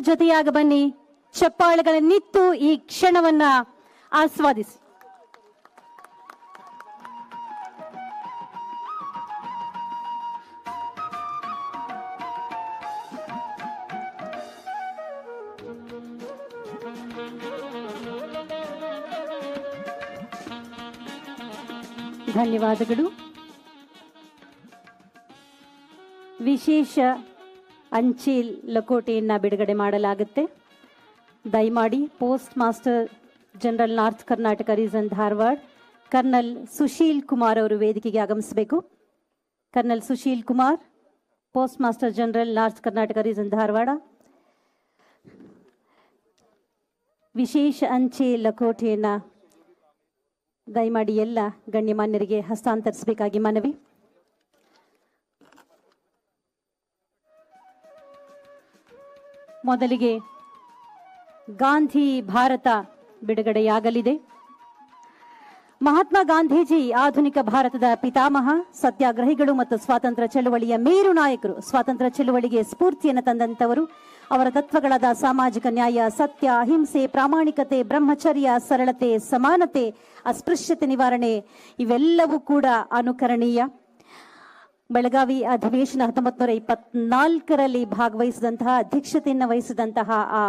ಜೊತೆಯಾಗ ಬನ್ನಿ, ಚಪ್ಪಾಳೆಗಳನ್ನಿತ್ತು ಈ ಕ್ಷಣವನ್ನ ಆಸ್ವಾದಿಸಿ. ಧನ್ಯವಾದಗಳು. ವಿಶೇಷ ಅಂಚೆ ಲಕೋಟೆಯನ್ನ ಬಿಡುಗಡೆ ಮಾಡಲಾಗುತ್ತೆ. ದಯಮಾಡಿ postmaster general north Karnataka region Dharwad colonel Sushil Kumar ಅವರು ವೇದಿಕೆಗೆ ಆಗಮಿಸಬೇಕು. Colonel Sushil Kumar, postmaster general north Karnataka region Dharwad. ವಿಶೇಷ ಅಂಚೆ ಲಕೋಟೆಯನ್ನ ದಯಮಾಡಿ ಎಲ್ಲ ಗಣ್ಯಮಾನ್ಯರಿಗೆ ಹಸ್ತಾಂತರಿಸಬೇಕಾಗಿ ಮನವಿ. ಮೊದಲಿಗೆ ಗಾಂಧಿ ಭಾರತ ಬಿಡುಗಡೆಯಾಗಲಿದೆ. ಮಹಾತ್ಮ ಗಾಂಧೀಜಿ ಆಧುನಿಕ ಭಾರತದ ಪಿತಾಮಹ, ಸತ್ಯಾಗ್ರಹಿಗಳು ಮತ್ತು ಸ್ವಾತಂತ್ರ್ಯ ಚಳುವಳಿಯ ಮೇರು ನಾಯಕರು. ಸ್ವಾತಂತ್ರ್ಯ ಚಳುವಳಿಗೆ ಸ್ಫೂರ್ತಿಯನ್ನು ತಂದಂತವರು. ಅವರ ತತ್ವಗಳಾದ ಸಾಮಾಜಿಕ ನ್ಯಾಯ, ಸತ್ಯ, ಅಹಿಂಸೆ, ಪ್ರಾಮಾಣಿಕತೆ, ಬ್ರಹ್ಮಚರ್ಯ, ಸರಳತೆ, ಸಮಾನತೆ, ಅಸ್ಪೃಶ್ಯತೆ ನಿವಾರಣೆ ಇವೆಲ್ಲವೂ ಕೂಡ ಅನುಕರಣೀಯ. ಬೆಳಗಾವಿ ಅಧಿವೇಶನ 1924ರಲ್ಲಿ ಭಾಗವಹಿಸಿದಂತಹ, ಅಧ್ಯಕ್ಷತೆಯನ್ನು ವಹಿಸಿದಂತಹ ಆ